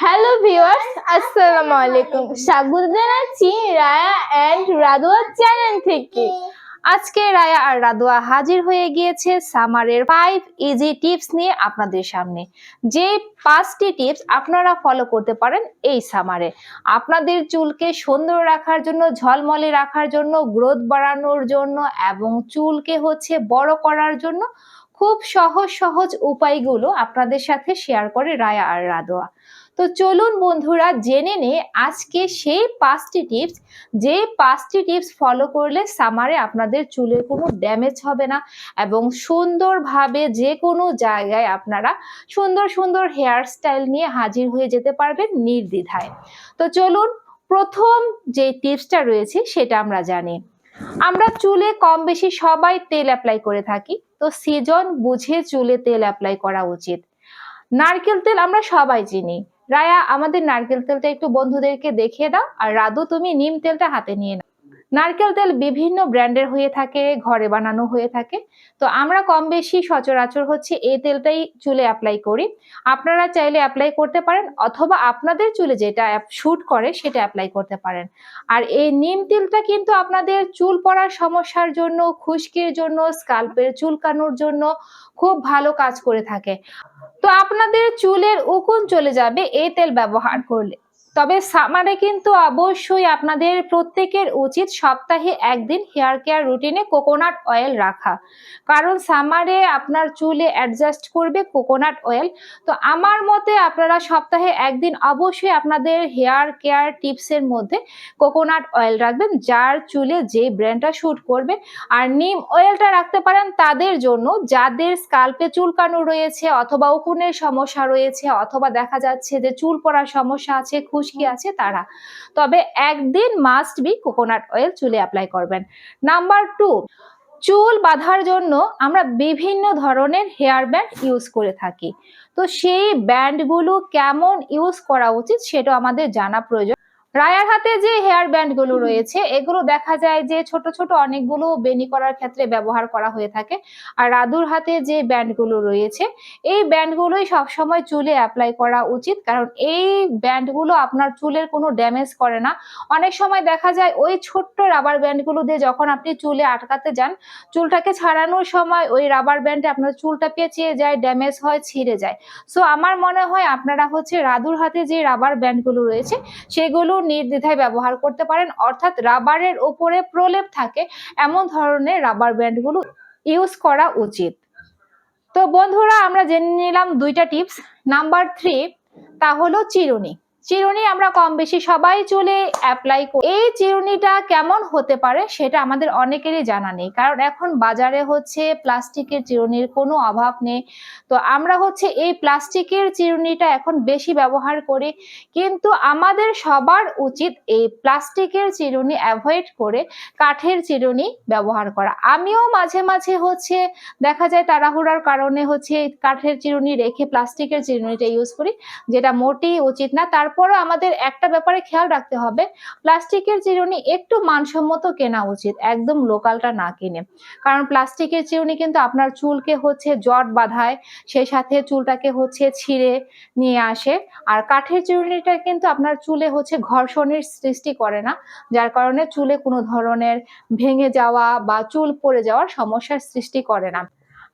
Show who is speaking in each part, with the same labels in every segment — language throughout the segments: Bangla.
Speaker 1: হ্যালো ভিউয়ার্স, আসসালামু আলাইকুম। স্বাগত জানাচ্ছি রায়া এন্ড রাদোয়া চ্যানেল থেকে। আজকে রায়া আর রাদোয়া হাজির হয়ে গিয়েছে সামারের 5 ইজি টিপস নিয়ে আপনাদের সামনে। যে 5টি টিপস আপনারা ফলো করতে পারেন এই সামারে। আপনাদের চুলকে সুন্দর রাখার জন্য, ঝলমলে রাখার জন্য, গ্রোথ বাড়ানোর জন্য এবং চুলকে বড় করার জন্য খুব সহজ সহজ উপায়গুলো আপনাদের সাথে শেয়ার করে রায়া আর রাদোয়া। তো চলুন বন্ধুরা জেনে নে আজকে সেই 5টি টিপস, যে 5টি টিপস ফলো করলে সামারে আপনাদের চুলের কোনো ড্যামেজ হবে না এবং সুন্দরভাবে যে কোনো জায়গায় আপনারা সুন্দর সুন্দর হেয়ার স্টাইল নিয়ে হাজির হয়ে যেতে পারবেন নির্দ্বিধায়। তো চলুন প্রথম যে টিপসটা রয়েছে সেটা আমরা জানি। আমরা চুলে কম বেশি সবাই তেল অ্যাপ্লাই করে থাকি, তো সিজন বুঝে চুলে তেল অ্যাপ্লাই করা উচিত। নারকেল তেল আমরা সবাই চিনি। রায়া, আমাদের নারকেল তেলটা একটু বন্ধুদেরকে দেখিয়ে দাও, আর রাদু তুমি নিম তেলটা হাতে নিয়ে নাও। নারকেল তেল বিভিন্ন ব্র্যান্ডের হয়ে থাকে, ঘরে বানানো হয়ে থাকে। তো আমরা কম বেশি সচরাচর এই তেলটাই চুলে অ্যাপ্লাই করি। আপনারা চাইলে অ্যাপ্লাই করতে পারেন অথবা আপনাদের চুলে যেটা শুট করে সেটা অ্যাপ্লাই করতে পারেন। আর এই নিম তেলটা কিন্তু আপনাদের চুল পড়ার সমস্যার জন্য, খুশকির জন্য, স্কাল্পের চুলকানোর জন্য খুব ভালো কাজ করে থাকে। তো আপনাদের চুলের উকুন চলে যাবে এই তেল ব্যবহার করলে। তবে সামারে কিন্তু অবশ্যই আপনাদের প্রত্যেকের উচিত সপ্তাহে একদিন হেয়ার কেয়ার রুটিনে কোকোনাট অয়েল রাখা, কারণ সামারে আপনার চুলে অ্যাডজাস্ট করবে কোকোনাট অয়েল। তো আমার মতে আপনারা সপ্তাহে একদিন অবশ্যই আপনাদের হেয়ার কেয়ার টিপসের মধ্যে কোকোনাট অয়েল রাখবেন, যার চুলে যে ব্র্যান্ডটা শুট করবে। আর নিম অয়েলটা রাখতে পারেন তাদের জন্য যাদের স্কাল্পে চুলকানো রয়েছে অথবা উকুনের সমস্যা রয়েছে অথবা দেখা যাচ্ছে যে চুল পড়ার সমস্যা আছে, খুশকি আছে তারা। তবে একদিন মাস্ট বি কোকোনাট অয়েল চুলে অ্যাপ্লাই করবেন। নাম্বার 2, চুল বাঁধার জন্য আমরা বিভিন্ন ধরনের হেয়ার ব্যান্ড ইউজ করে থাকি। তো সেই ব্যান্ডগুলো কেমন ইউজ করা উচিত সেটা আমাদের জানা প্রয়োজন। রায়ার হাতে যে হেয়ার ব্যান্ড গুলো রয়েছে এগুলো দেখা যায় যে ছোট ছোট অনেকগুলো বেনি করার ক্ষেত্রে ব্যবহার করা হয়ে থাকে। আর রাদুর হাতে যে ব্যান্ড গুলো রয়েছে এই ব্যান্ড গুলোই সবসময় চুলে অ্যাপ্লাই করা উচিত, কারণ এই ব্যান্ড গুলো আপনার চুলের কোনো ড্যামেজ করে না। অনেক সময় দেখা যায় ওই ছোট্ট রাবার ব্যান্ড গুলো দিয়ে যখন আপনি চুলে আটকাতে যান, চুলটাকে ছাড়ানোর সময় ওই রাবার ব্যান্ডে আপনার চুলটা পেঁচিয়ে যায়, ড্যামেজ হয়, ছিঁড়ে যায়। সো আমার মনে হয় আপনারা রাদুর হাতে যে রাবার ব্যান্ড গুলো রয়েছে সেগুলো নির্দ্বিধায় ব্যবহার করতে পারেন, অর্থাৎ রাবারের উপরে প্রলেপ থাকে এমন ধরনের রাবার ব্যান্ডগুলো ইউজ করা উচিত। তো বন্ধুরা আমরা জেনে নিলাম 2টা টিপস। নাম্বার 3, তা হলো চিরুনি। চিরুনি আমরা কম বেশি সবাই চুলে অ্যাপ্লাই করি। এই চিরুনিটা কেমন হতে পারে সেটা আমাদের অনেকেরই জানা নেই, কারণ এখন বাজারে প্লাস্টিকের চিরুনির কোনো অভাব নেই। তো আমরা এই প্লাস্টিকের চিরুনিটা এখন বেশি ব্যবহার করি, কিন্তু আমাদের সবার উচিত এই প্লাস্টিকের চিরুনি অ্যাভয়েড করে কাঠের চিরুনি ব্যবহার করা। আমিও মাঝে মাঝে দেখা যায় তাড়াহুড়ার কারণে কাঠের চিরুনি রেখে প্লাস্টিকের চিরুনিটা ইউজ করি, যেটা মোটেই উচিত না। তারপরও আমাদের একটা ব্যাপারে খেয়াল রাখতে হবে, প্লাস্টিকের চিরুনি একটু মানসম্মত কেনা উচিত, একদম লোকালটা না কিনে। কারণ প্লাস্টিকের চিরুনি কিন্তু আপনার চুলকে জট বাঁধায়, সেই সাথে চুলটাকে ছিঁড়ে নিয়ে আসে। আর কাঠের চিরুনিটা কিন্তু আপনার চুলে ঘর্ষণের সৃষ্টি করে না, যার কারণে চুলে কোনো ধরনের ভেঙে যাওয়া বা চুল পড়ে যাওয়ার সমস্যার সৃষ্টি করে না।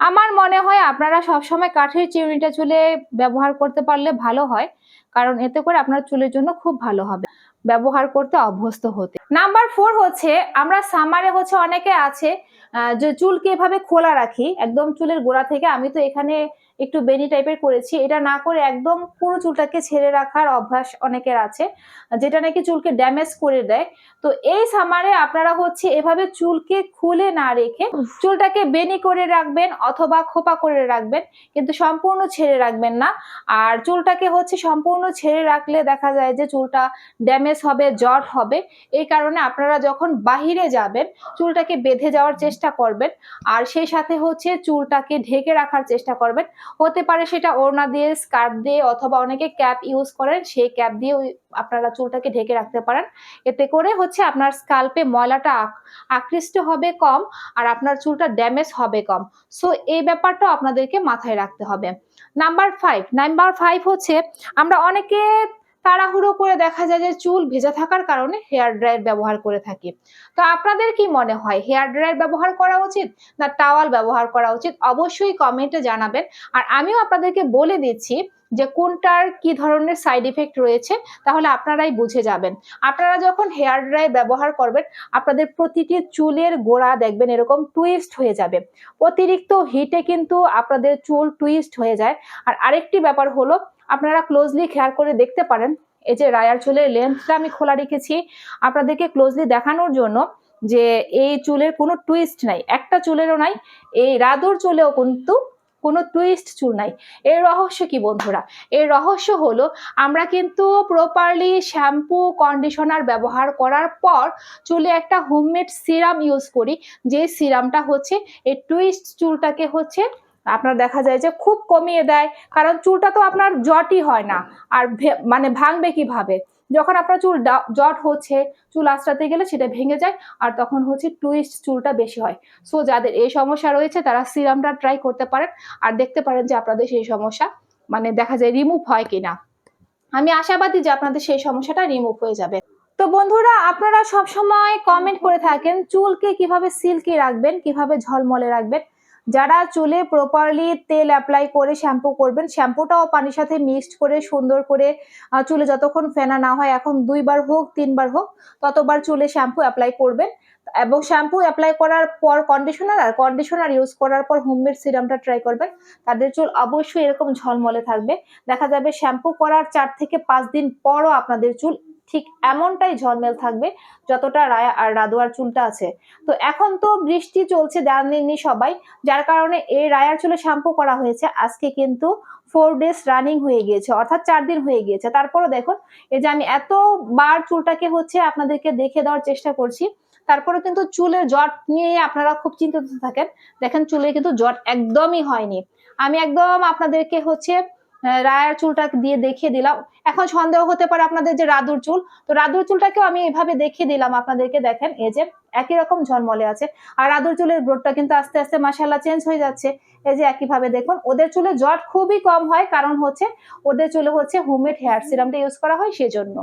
Speaker 1: আমার মনে হয় আপনারা সবসময় কাঠের চিরুনিটা চুলে ব্যবহার করতে পারলে ভালো হয়, কারণ এতে করে আপনার চুলের জন্য খুব ভালো হবে ব্যবহার করতে অভ্যস্ত হতে। নাম্বার 4, আমরা সামারে অনেকে আছে যে চুলকে এভাবে খোলা রাখি একদম চুলের গোড়া থেকে। আমি তো এখানে একটু বেনি টাইপের করেছি, এটা না করে একদম পুরো চুলটাকে ছেড়ে রাখার অভ্যাস অনেকের আছে, যেটা নাকি চুলকে ড্যামেজ করে দেয়। তো এই সামারে আপনারা এভাবে চুলকে খুলে না রেখে চুলটাকে বেনি করে রাখবেন অথবা খোপা করে রাখবেন, কিন্তু সম্পূর্ণ ছেড়ে রাখবেন না। আর চুলটাকে সম্পূর্ণ ছেড়ে রাখলে দেখা যায় যে চুলটা ড্যামেজ হবে, জট হবে। এই কারণে আপনারা যখন বাহিরে যাবেন চুলটাকে বেঁধে যাওয়ার চেষ্টা করবেন, আর সেই সাথে চুলটাকে ঢেকে রাখার চেষ্টা করবেন। হতে পারে সেটা ওড়না দিয়ে, স্কার্ফ দিয়ে, অথবা অনেকে ক্যাপ ইউজ করেন, সেই ক্যাপ দিয়ে আপনারা চুলটাকে ঢেকে রাখতে পারেন। এতে করে হচ্ছে আপনার স্কাল্পে ময়লাটা আকৃষ্ট হবে কম, আর আপনার চুলটা ড্যামেজ হবে কম। সো এই ব্যাপারটা আপনাদেরকে মাথায় রাখতে হবে। নাম্বার 5 হচ্ছে, আমরা অনেকে তাড়াহুড়ো করে দেখা যায় যে চুল ভেজা থাকার কারণে হেয়ার ড্রায়ার ব্যবহার করে থাকি। তো আপনাদের কি মনে হয়, হেয়ার ড্রায়ার ব্যবহার করা উচিত না টাওয়াল ব্যবহার করা উচিত? অবশ্যই কমেন্টে জানাবেন। আর আমিও আপনাদেরকে বলে দিচ্ছি যে কোনটার কি ধরনের সাইড ইফেক্ট রয়েছে, তাহলে আপনারাই বুঝে যাবেন। আপনারা যখন হেয়ার ড্রায়ার ব্যবহার করবেন, আপনাদের প্রতিটি চুলের গোড়া দেখবেন এরকম টুইস্ট হয়ে যাবে। অতিরিক্ত হিটে কিন্তু আপনাদের চুল টুইস্ট হয়ে যায়। আর আরেকটি ব্যাপার হলো, আপনারা ক্লোজলি খেয়াল করে দেখতে পারেন, এই যে রায়ার চুলের লেন্থটা আমি খোলা রেখেছি আপনাদেরকে ক্লোজলি দেখানোর জন্য, যে এই চুলের কোনো টুইস্ট নাই, একটা চুলেরও নাই। এই রাদুর চুলেও কিন্তু কোনো টুইস্ট চুল নাই। এর রহস্য কি বন্ধুরা? এর রহস্য হলো, আমরা কিন্তু প্রপারলি শ্যাম্পু কন্ডিশনার ব্যবহার করার পর চুলে একটা হোমমেড সিরাম ইউজ করি, যে সিরামটা হচ্ছে এই টুইস্ট চুলটাকে হচ্ছে আপনার দেখা যায় যে খুব কমিয়ে দেয়। কারণ চুলটা তো আপনার জটই হয় না, আর মানে ভাঙবে কিভাবে? যখন আপনার চুল জট হচ্ছে, চুল আঁচড়াতে গেলে সেটা ভেঙে যায়, আর তখন হচ্ছে টুইস্ট চুলটা বেশি হয়। সো যাদের এই সমস্যা রয়েছে তারা সিরামটা ট্রাই করতে পারেন, আর দেখতে পারেন যে আপনাদের সেই সমস্যা মানে দেখা যায় রিমুভ হয় কিনা। আমি আশাবাদী যে আপনাদের সেই সমস্যাটা রিমুভ হয়ে যাবে। তো বন্ধুরা, আপনারা সবসময় কমেন্ট করে থাকেন চুলকে কিভাবে সিল্কি রাখবেন, কিভাবে ঝলমলে রাখবেন। যারা চুলে প্রপারলি তেল অ্যাপ্লাই করে শ্যাম্পু করবেন, শ্যাম্পুটাও পানির সাথে মিক্সড করে সুন্দর করে চুলে যতক্ষণ ফেনা না হয়, এখন 2 বার হোক 3 বার হোক, ততবার চুলে শ্যাম্পু অ্যাপ্লাই করবেন। এবং শ্যাম্পু অ্যাপ্লাই করার পর কন্ডিশনার, আর কন্ডিশনার ইউজ করার পর হোমমেড সিরামটা ট্রাই করবেন। তাদের চুল অবশ্যই এরকম ঝলমলে থাকবে। দেখা যাবে শ্যাম্পু করার 4 থেকে 5 দিন পরও আপনাদের চুল ঠিক এমনটাই ঝলমেল থাকবে যতটা রায়া আর রাদুয়ার চুলটা আছে। তো এখন তো বৃষ্টি চলছে, জানেননি সবাই, যার কারণে এই রায়ার চুলে শ্যাম্পু করা হয়েছে আজকে কিন্তু 4 ডেজ রানিং হয়ে গিয়েছে, অর্থাৎ 4 দিন হয়ে গিয়েছে। তারপরও দেখুন, এই যে আমি এতবার চুলটাকে হচ্ছে আপনাদেরকে দেখে দেওয়ার চেষ্টা করছি, তারপরে কিন্তু চুলের জট নিয়ে আপনারা খুব চিন্তিত থাকেন। দেখেন চুলে কিন্তু জট একদমই হয়নি। আমি একদম আপনাদেরকে হচ্ছে রায়ার চুলটা দিয়ে দেখিয়ে দিলাম। এখন সন্দেহ হতে পারে আপনাদের যে রাদুর চুল, তো রাদুর চুলটাকেও আমি এভাবে দেখিয়ে দিলাম আপনাদেরকে। দেখেন এই যে একই রকম ঝলমলে আছে, আর রাদুর চুলের গ্রোথটা কিন্তু আস্তে আস্তে মাশাআল্লাহ চেঞ্জ হয়ে যাচ্ছে। এই যে একইভাবে দেখুন, ওদের চুলে জট খুবই কম হয়, কারণ হচ্ছে ওদের চুলে হচ্ছে হোমমেড হেয়ার সিরামটা ইউজ করা হয় সেজন্য।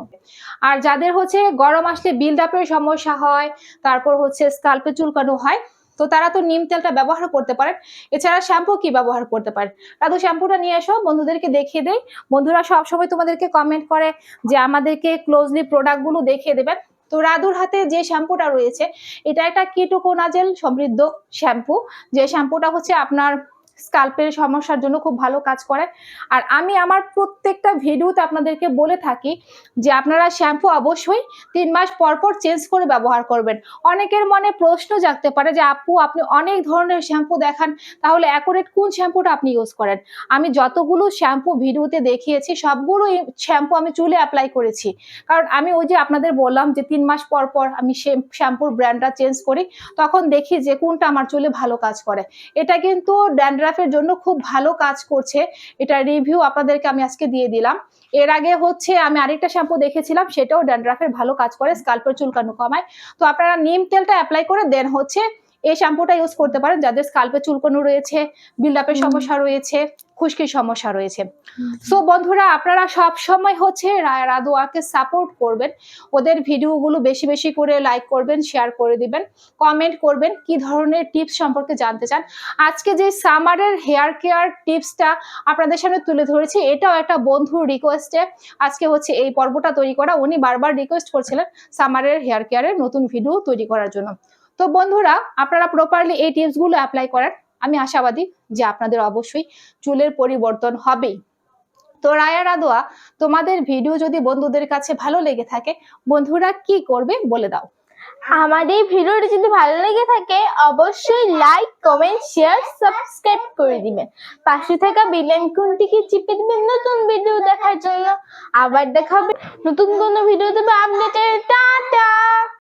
Speaker 1: আর যাদের হচ্ছে গরম আসলে বিল্ড আপের সমস্যা হয়, তারপর হচ্ছে স্কাল্পে চুলকানো হয়, তো তারা তো নিম তেলটা ব্যবহার করতে পারেন। এছাড়া শ্যাম্পু কি ব্যবহার করতে পারেন? রাধু শ্যাম্পুটা নিয়ে এসো, বন্ধুদেরকে দেখিয়ে দেই। বন্ধুরা সবসময় তোমাদেরকে কমেন্ট করে যে আমাদেরকে ক্লোজলি প্রোডাক্টগুলো দেখিয়ে দেবেন। তো রাধুর হাতে যে শ্যাম্পুটা রয়েছে, এটা একটা কিটোকোনাজেল সমৃদ্ধ শ্যাম্পু, যে শ্যাম্পুটা হচ্ছে আপনার স্কাল্পের সমস্যার জন্য খুব ভালো কাজ করে। আর আমি আমার প্রত্যেকটা ভিডিওতে আপনাদেরকে বলে থাকি যে আপনারা শ্যাম্পু অবশ্যই 3 মাস পর পর চেঞ্জ করে ব্যবহার করবেন। অনেকের মনে প্রশ্ন জাগতে পারে যে আপু আপনি অনেক ধরনের শ্যাম্পু দেখান, তাহলে অ্যাকুরেট কোন শ্যাম্পুটা আপনি ইউজ করেন? আমি যতগুলো শ্যাম্পু ভিডিওতে দেখিয়েছি সবগুলো শ্যাম্পু আমি চুলে অ্যাপ্লাই করেছি। কারণ আমি ওই যে আপনাদের বললাম যে 3 মাস পর পর আমি শ্যাম্পুর ব্র্যান্ডটা চেঞ্জ করি, তখন দেখি যে কোনটা আমার চুলে ভালো কাজ করে। এটা কিন্তু ড্যান্ড্রাফের জন্য খুব ভালো কাজ করছে, এটা রিভিউ আপনাদেরকে আমি আজকে দিয়ে দিলাম। এর আগে হচ্ছে আমি আরেকটা শ্যাম্পু দেখেছিলাম, সেটাও ড্যান্ড্রাফের ভালো কাজ করে, স্কাল্পের চুলকানো কমায়। তো আপনারা নিম তেলটা অ্যাপ্লাই করে দেন হচ্ছে এই শ্যাম্পুটা ইউজ করতে পারেন, যাদের স্কাল্পে চুলকানো রয়েছে, বিল্ড আপের সমস্যা রয়েছে, খুশকির সমস্যা রয়েছে। সো বন্ধুরা, আপনারা সব সময় হচ্ছে রাদুয়াকে সাপোর্ট করবেন, ওদের ভিডিওগুলো বেশি বেশি করে লাইক করবেন, শেয়ার করে দিবেন, কমেন্ট করবেন কি ধরনের টিপস সম্পর্কে জানতে চান। আজকে যে সামারের হেয়ার কেয়ার টিপসটা আপনাদের সামনে তুলে ধরেছি, এটাও একটা বন্ধুর রিকোয়েস্টে আজকে হচ্ছে এই পর্বটা তৈরি করা। উনি বারবার রিকোয়েস্ট করছিলেন সামারের হেয়ার কেয়ারের নতুন ভিডিও তৈরি করার জন্য। তো বন্ধুরা, আপনারা প্রপারলি এই টিপসগুলো অ্যাপ্লাই করেন, আমি আশাবাদী যে আপনাদের অবশ্যই চুলের পরিবর্তন হবেই। তো রায়া রাদুয়া, তোমাদের ভিডিও যদি বন্ধুদের কাছে ভালো লেগে থাকে, বন্ধুরা কি করবে বলে দাও।
Speaker 2: আমাদের ভিডিওটি যদি ভালো লেগে থাকে অবশ্যই লাইক, কমেন্ট, শেয়ার, সাবস্ক্রাইব করে দিবেন। পাশে থাকা বেল আইকনটিকে চিপে দিবেন নতুন ভিডিও দেখার জন্য। আবার দেখা হবে নতুন কোনো ভিডিও দেবে আপডেটের। টাটা।